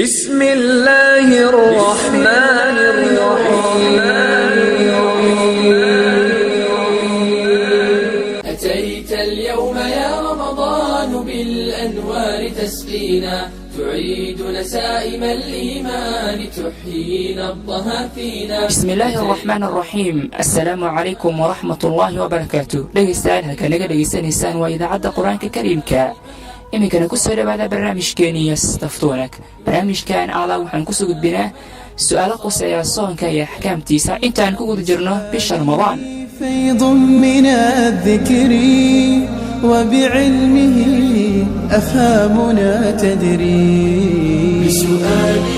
بسم الله الرحمن الرحيم أتيت اليوم يا رمضان بالأنوار تسقينا تعيد نسائم الإيمان تحيينا الضها فينا. بسم الله الرحمن الرحيم. السلام عليكم ورحمة الله وبركاته. dhegeystayaal halka naga dhegeysanaysaan waa idaacadda quraanka kariimka. iminkana ku soo dhawaada barnaamijkeena Staftoonag. barnaamijkan waxaan ku soo gudbinaa su'aalo quseeya soonka iyo ahkaamtiisa intaan ku guda jirno bisha Ramadaan. فيض من الذكر وبعلمه أفهامنا تدري بسؤاله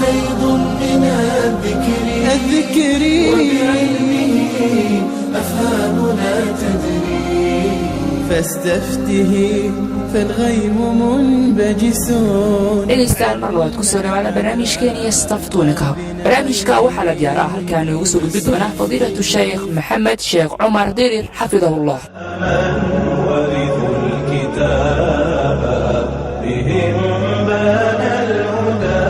فيض من الذكر وبعلمه أفهامنا تدري فاستفته فالغيب منبجس. dhegeystayaal mar labaad ku soo dhawaada barnaamijkeena Staftoonag. barnaamijka waxaa la diyaaraa halkaan ugu soo gudbin doona fadiilatu Sheekh Maxamed Sheekh Cumar Dirir xafidahullah. ورثوا الكتاب بهم بان الهدى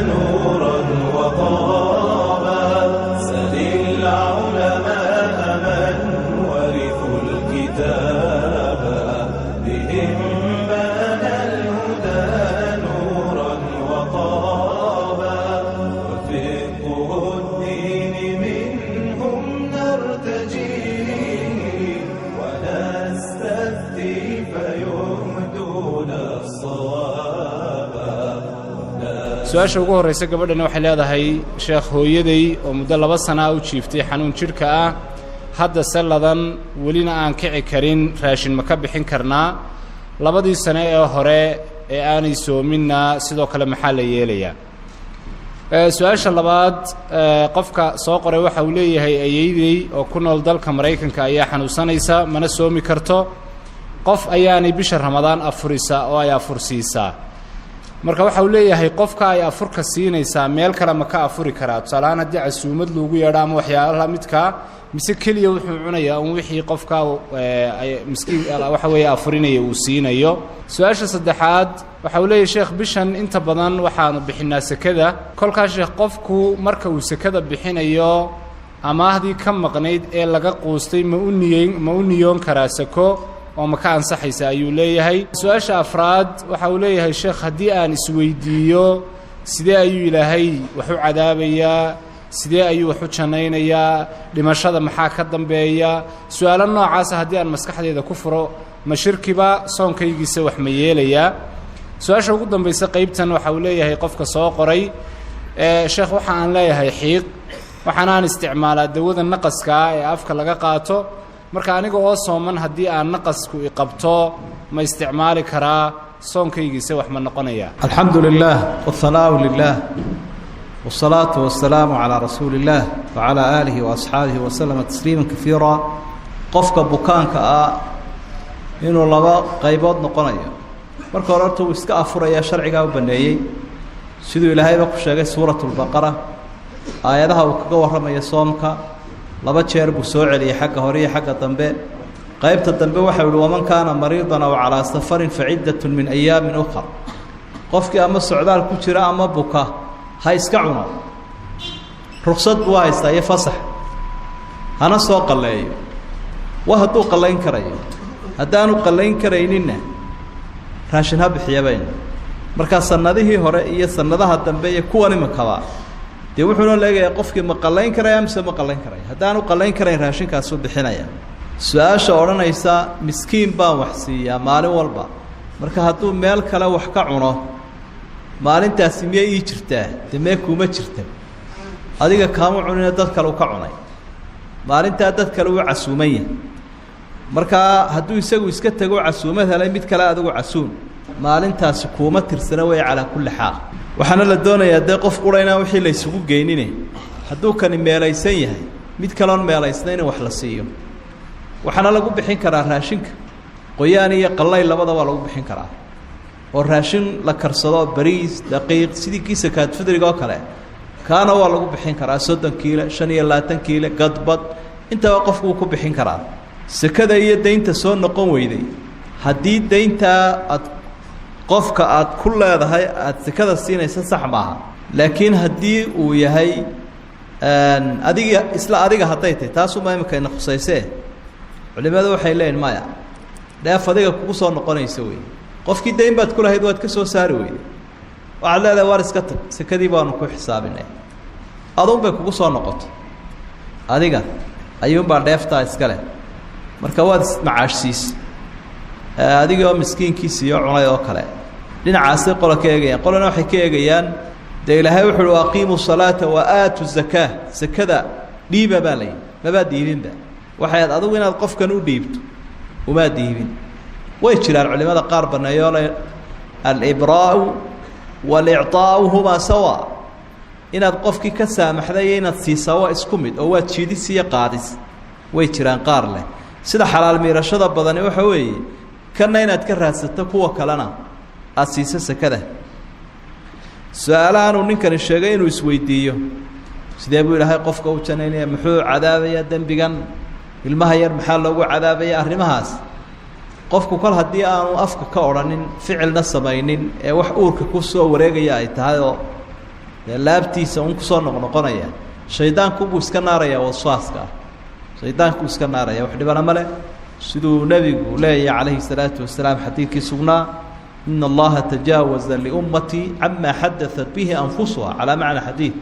نورا وطابا سل العلماء من ورثوا الكتاب بهم بان الهدى نورا وطابا وفقه الدين منهم نرتجي ونستفتي فيهدون الصواب. su-aasha ugu horraysa gabadhani waxay leedahay sheekh hooyaday oo muddo 2 sana u jiiftay xanuun jidhka ah hadda salladan welina aan kici karin raashin ma ka bixin karnaa 2 sano ee hore ee aanay soominna sidoo kale maxaa la yeelayaa su-aasha labaad qofka soo qoray waxa uu leeyahay ayeeyday oo ku nool dalka Mareykanka ayaa xanuunsanaysa mana soomi karto qof ayaanay bisha Ramadaan afurisa oo ay afursiisaa marka waxa uu leeyahay qofka ay afurka siinaysaa meel kale ma ka afuri karaa tusaalahan haddii casuumad loogu yeedho ama waxyaalaha midka mise keliya wuxuu cunayaa un wixii qofka ay miskiin waxa weeye afurinaya uu siinayo su-aasha saddexaad waxa uu leeyahay sheekh bishan inta badan waxaanu bixinaa sakada kolkaas sheekh qofku marka uu sakada bixinayo amaahdii ka maqnayd ee laga quustay ma u niyoon karaa sako oo ma ka ansaxaysa ayuu leeyahay su-aasha afraad waxa uu leeyahay sheekh haddii aan isweydiiyo sidee ayuu ilaahay wax u cadaabayaa sidee ayuu wax u janaynayaa dhimashada maxaa ka dambeeya su-aalo noocaasa haddii aan maskaxdeeda ku furo ma shirkiba soonkaygiisa wax ma yeelayaa su-aasha ugu dambaysa qaybtan waxa uu leeyahay qofka soo qoray sheekh waxa aan leeyahay xiiq waxaanaan isticmaalaa dawada naqaska ee afka laga qaato marka aniga oo sooman haddii aan naqasku i qabto ma isticmaali karaa soonkaygiisa wax ma noqonayaa الحمد لله والثناء لله والصلاة والسلام على رسول الله وعلى آله وأصحابه وسلم تسليما كثيرا قفك بكانك إنه لبا قيبات نقنية marka hore uu iska afuraya sharciga u baneeyay sidoo Ilaahay ba ku sheegay suuratul baqara aayadaha uu kaga warramaya soomka 2 jeer buu soo celiyay xagga hore iyo xagga dambe qaybta dambe waxa uu waman kaana mariidan aw ala safarin fa'iddatun min ayaamin ukhra qofkii ama socdaal ku jira ama buka ha iska cuno ruqsad buu haystaa iyo fasax hana soo qaleeyo waa hadduu qaleyn karayo haddaanu qaleyn karayninna raashin ha bixiyabayn marka sanadihii hore iyo sanadaha dambe iyo kuwan imankaba dee wuxuuna leeyahay qofkii ma qaleyn karaya mise ma qaleyn karaya haddaanu qaleyn karayn raashinkaas u bixinaya su-aasha odhanaysa miskiin baan wax siiyaa maalin walba marka hadduu meel kale wax ka cuno maalintaasi miyay ii jirtaa dee mee kuuma jirta adiga kaama cunina dad kale u ka cunay maalintaa dad kale uu casuuman yahay markaa hadduu isagu iska tago casuumad helay mid kale adigu casuum maalintaasi kuuma tirsana way calaa kulli xaal waxaana la doonayaa dee qof qurayna wixii la isugu geynine hadduu kani meelaysan yahay mid kaloon meelaysnayn in wax la siiyo waxaana lagu bixin karaa raashinka qoyaan iyo qallay labadaba lagu bixin karaa oo raashin la karsado bariis daqiiq sidii kiisa kaad fidriga oo kale kaana waa lagu bixin karaa 30 kiilo 25 kiilo gadbad intaba qofku ku bixin karaa sakada iyo deynta soo noqon weyday haddii deynta aad qofka aad ku leedahay aad sekada siinaysa sax maaha laakiin haddii uu yahay adiga hadday tahay taasuma imika ina khusaysee culimadu waxay leeyihin maya dheef adiga kugu soo noqonaysa wey qofkii dayn baad ku lahayd waad ka soo saari weyday waxaad leedahay waar iska tag sekadii baanu ku xisaabinay aduun bay kugu soo noqoto adiga ayuunbaa dheeftaa iska leh marka waad ismacaashsiisa adigoo miskiinkiisiiyo cunay oo kale dhinacaasay qola ka eegayaan qolana waxay ka eegayaan dee ilaahay wuxu uhi aqiimu salaata wa aatu zakaa sekada dhiiba baa layidhi mabaad dhiibinba waxayd adigu inaad qofkan u dhiibto umaad dhiibin way jiraan culimada qaar baneeyo le alibraa'u walicطaa'u humaa sawa inaad qofkii ka saamaxday iyo inaad siisaa waa isku mid oo waad jiidis iyo qaadis way jiraan qaar leh sida xalaal miirashada badani waxa weeye kana inaad ka raadsato kuwa kalena aada siiso sekada su-aalahan uu ninkani sheegay inuu isweydiiyo sidee buu ilaahay qofka u janaynaya muxuu cadaabayaa dembigan ilmaha yar maxaa loogu cadaabaya arrimahaas qofku kol haddii aanu afka ka odhanin ficilna samaynin ee wax uurka ku soo wareegaya ay tahay oo dee laabtiisa un kusoo noqnoqonaya shaydaankuubuu iska naaraya waswaaska ah shaydaankuu iska naaraya wax dhibana ma leh siduu nebigu leeyahay calayhi salaatu wasalaam xadiidkii sugnaa ina allaha tajaawaza liummatii camaa xadaat bihi anfusuha calaa macna xadiid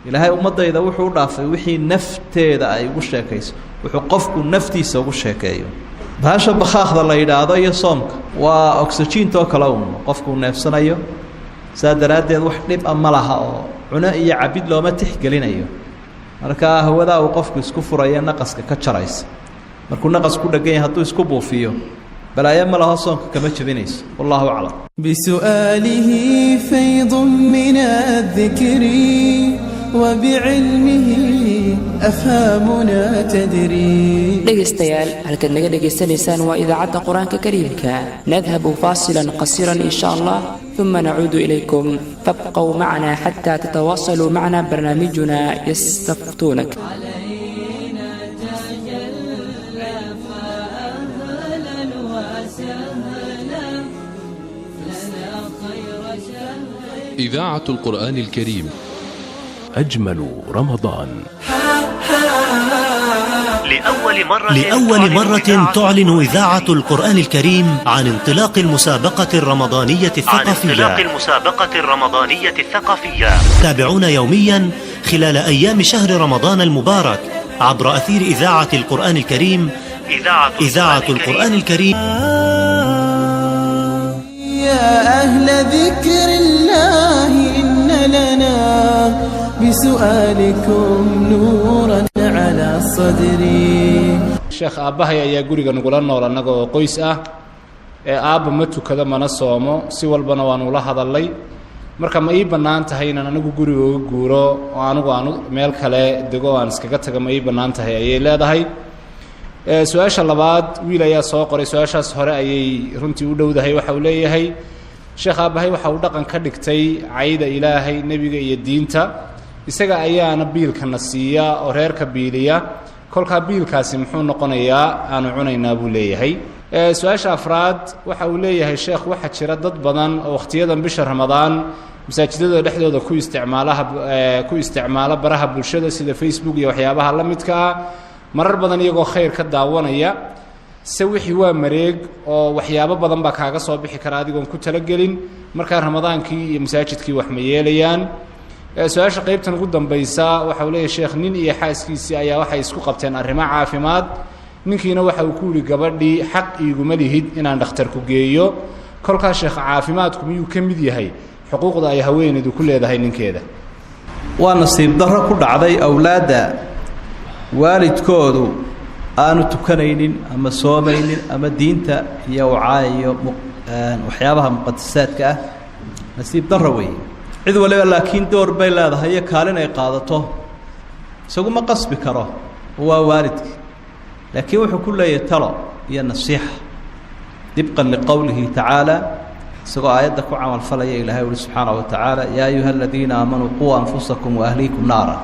ilaahay ummaddayda wuxuu u dhaafay wixii nafteeda ay ugu sheekayso wuxuu qofku naftiisa ugu sheekeeyo bahasha bakhaakda la yidhaahdo iyo soomka waa oxygiintoo kale un qofkuu neefsanayo saa daraaddeed wax dhib a ma laha oo cuno iyo cabid looma tixgelinayo markaa hawadaa uu qofku isku furayo naqaska ka jaraysa markuu naqas ku dhegan yahay hadduu isku buufiyo balaayo ma laho soonka kama jebinayso wallahu aclam بسؤاله فيض من الذكر وبعلمه أفهامنا تدري dhegaystayaal halkaad naga dhegaysanaysaan waa idaacadda qur-aanka kariimka nadhabu faasilan qasiran in sha allah ثم نعود إليكم فابقوا معنا حتى تتواصلوا معنا برنامجنا يستفتونك إذاعة القرآن الكريم أجمل رمضان. لأول مرة تعلن إذاعة القرآن الكريم عن انطلاق المسابقة الرمضانية الثقافية. تابعونا يوميا خلال أيام شهر رمضان المبارك عبر أثير إذاعة القرآن الكريم. إذاعة القرآن الكريم. يا أهل ذكر الله إن لنا بسؤالكم نورا على صدري. sheekh aabbahay ayaa guriga nagula nool annaga oo qoys ah ee aabba ma tukada mana soomo si walbana waanu la hadalay marka ma ii bannaan tahay inaan anigu guriga uga guuro oo aanu meel kale dego aan iskaga taga ma ii bannaan tahay ayay leedahay su-aasha labaad wiil ayaa soo qoray su-aashaas hore ayay runtii u dhowdahay waxa uu leeyahay sheekh aabbahay waxa uu dhaqan ka dhigtay cayda ilaahay nebiga iyo diinta isaga ayaana biilkana siiya oo reerka biiliya kolkaa biilkaasi muxuu noqonayaa aanu cunaynaa buu leeyahay su-aasha afraad waxa uu leeyahay sheekh waxaa jira dad badan oo wakhtiyadan bisha ramadaan masaajidada dhexdooda ku isticmaala baraha bulshada sida facebook iyo waxyaabaha la midka ah marar badan iyagoo khayr ka daawanaya se wixii waa mareeg oo waxyaabo badan baa kaaga soo bixi kara adigoon ku talagelin markaa ramadaankii iyo masaajidkii wax ma yeelayaan su-aasha qaybtan ugu dambaysa waxa uu leeyahay sheekh nin iyo xaaskiisii ayaa waxay isku qabteen arrimo caafimaad ninkiina waxa uu ku yidhi gabadhii xaq iiguma lihid inaan dhakhtarku geeyo kolkaa sheekh caafimaadku miyuu ka mid yahay xuquuqda ay haweenaydu ku leedahay ninkeeda waa nasiib darro ku dhacday awlaadda waalidkoodu aanu tukanaynin ama soomaynin ama diinta iyo wacaa iyo waxyaabaha muqadasaadka ah nasiib darro weeye cid waliba laakiin door bay leedahay iyo kaalin ay qaadato isaguma qasbi karo waa waalidki laakiin wuxuu ku leeyahay talo iyo nasiixa dibqan liqowlihi tacaala isagoo aayadda ku camalfalaya ilaahay uhi subxaanahu wa tacaala yaa ayuha aladiina aamanuu quu anfusakum waahliikum naara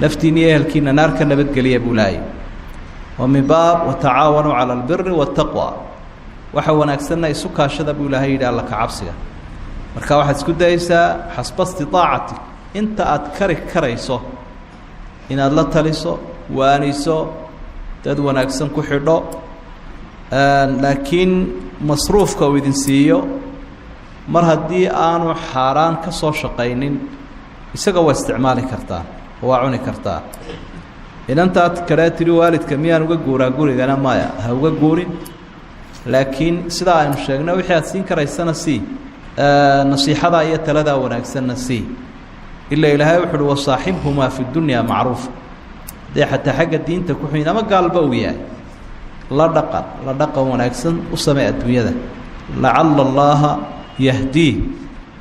naftiina iyo ehelkiina naar ka nabadgeliya buu laayay wa min baab watacaawanuu cala albiri waataqwa waxa wanaagsanna isu kaashada buu ilaahay yidhi alla ka cabsiga marka waxaad isku dayaysaa xasba istitaacatik inta aad kari karayso inaad la taliso waaniso dad wanaagsan ku xidho laakiin masruufka uu idin siiyo mar haddii aanu xaaraan ka soo shaqaynin isaga waa isticmaali kartaa waa cuni kartaa inantaad kalee tidhi waalidka miyaan uga guuraa gurigana maya ha uga guurin laakiin sidaa aynu sheegnay wixii aad siin karaysana sii nasiixadaa iyo taladaa wanaagsanna sii ilaa ilaahay wuxu uhi wasaaxibhumaa fi dunyaa macruufa dee xataa xagga diinta ku xuyin ama gaalba uu yahay la dhaqan wanaagsan u samee adduunyada lacala allaaha yahdii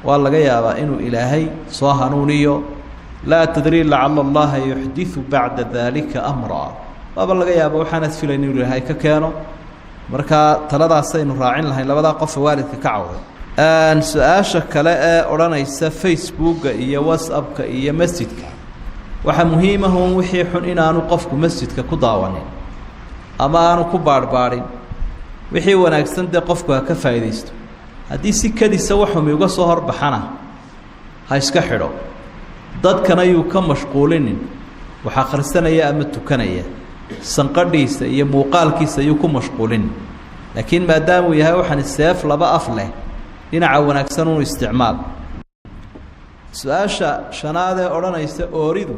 waa laga yaabaa inuu ilaahay soo hanuuniyo laa tadrii lacala allaha yuxdiu bacda daalika amraa waaba laga yaaba waxaanaad filayn inuu ilaahay ka keeno markaa taladaasaynu raacin lahayn labadaa qofa waalidka ka cawday su-aasha kale ee odhanaysa facebooka iyo whatsappka iyo masjidka waxaa muhiimahun wixii xun inaanu qofku masjidka ku daawanin ama aanu ku baarhbaadhin wixii wanaagsan dee qofku ha ka faa'iidaysto haddii si kadisa waxumi uga soo horbaxana ha iska xidho dadkana yuu ka mashquulinin wax akhrisanaya ama tukanaya sanqadhiisa iyo muuqaalkiisa yuu ku mashquulinin laakiin maadaamuu yahay waxaan seef laba af leh dhinaca wanaagsan unu isticmaal su-aasha shanaad ee odhanaysa ooridu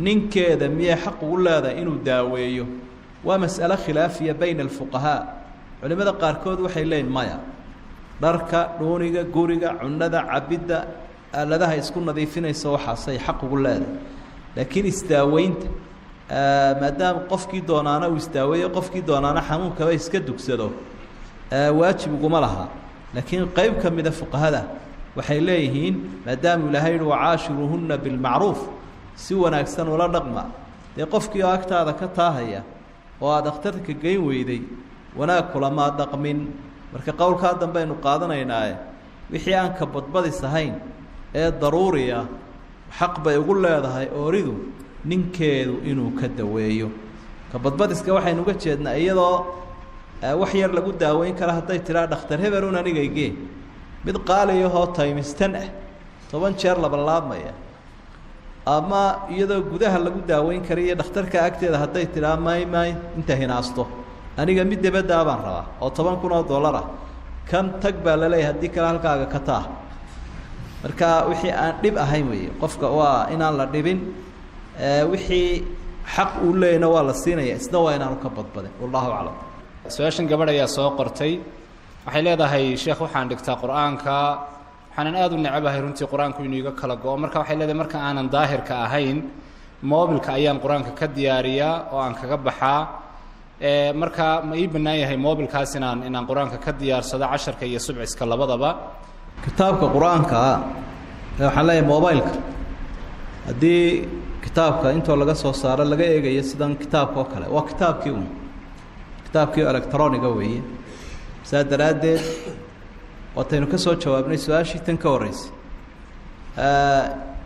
ninkeeda miyay xaq ugu leedahay inuu daaweeyo waa mas'alo khilaafiya bayna alfuqahaa culimmada qaarkood waxay leeyihin maya dharka dhuuniga guriga cunnada cabidda aaladaha isku nadiifinaysa waxaasay xaq ugu leedahay laakiin isdaaweynta maadaama qofkii doonaana uu isdaaweeyo qofkii doonaana xanuunkaba iska dugsado waajib uguma laha laakiin qayb ka mida fuqahada waxay leeyihiin maadaama ilaahay yihi wacaashiruuhunna bilmacruuf si wanaagsan ula dhaqma dee qofkii oo agtaada ka taahaya oo aad dhakhtarka geyn weyday wanaag kulamaa dhaqmin marka qowlkaa dambeaynu qaadanaynaaye wixii aan ka badbadis ahayn ee daruuri ah xaq bay ugu leedahay ooridu ninkeedu inuu ka daweeyo ka badbadiska waxaynu uga jeednaa iyadoo wax yar lagu daaweyn kara hadday tiraa dhakhtar heberun anigaygee mid qaaliyahoo taymistan ah 10 jeer labalaabmaya ama iyadoo gudaha lagu daaweyn kara iyo dhakhtarka agteeda hadday tiraa may inta hinaasto aniga mid dibaddaa baan rabaa oo $10,000 ah kan tag baa la leeyahay haddii kale halkaaga ka taa marka wixii aan dhib ahayn weeye qofka waa inaan la dhibin wixii xaq uu leeyna waa la siinaya isna waa inaanu ka badbadin wallahu aclam su-aashan gabadh ayaa soo qortay waxay leedahay sheekh waxaan dhigtaa qur-aanka waxaanan aad u necabahay runtii qur-aanku inuu iga kala go-o marka waxay leedahay marka aanan daahirka ahayn mobilka ayaan qur-aanka ka diyaariyaa oo aan kaga baxaa marka ma ii bannaan yahay mobilkaas inaan qur-aanka ka diyaarsado casharka iyo subciska labadaba kitaabka qur-aanka waxaan leeyahay mobilka haddii kitaabka intoo laga soo saaro laga eegayo sidan kitaabka oo kale waa kitaabkii electroniga weeye saa daraaddeed waataynu ka soo jawaabnay su-aashii tan ka horreysay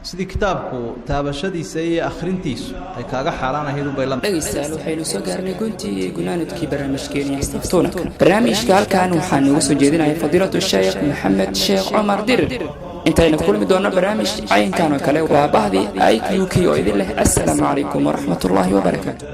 sidii kitaabku taabashadiisa iyo akhrintiisu ay kaaga xaaraan ahayd unbay la dhegaystayaal waxaynu soo gaarnay guntii iyo gunaanadkii barnaamijkeena istaftuunaka barnaamijka halkan waxaa noogu soo jeedinaya fadiilatu sheekh maxamed sheekh cumar dirir intayna kulmi doonno barnaamij caynkan oo kale waa bahdii IQK oo idin leh assalaamu calaykum waraxmat ullaahi wabarakaatu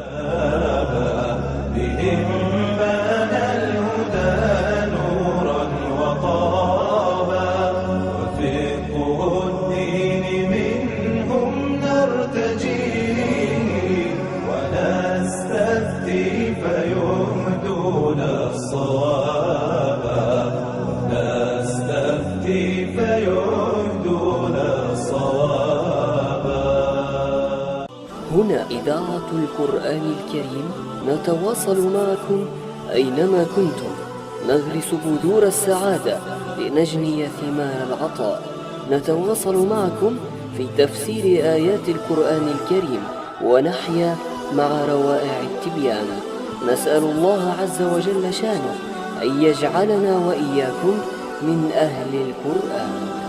هنا إذاعة القرآن الكريم نتواصل معكم أينما كنتم نغرس بذور السعادة لنجني ثمار العطاء نتواصل معكم في تفسير آيات القرآن الكريم ونحيا مع روائع التبيان نسأل الله عز وجل شانه أن يجعلنا وإياكم من أهل القرآن.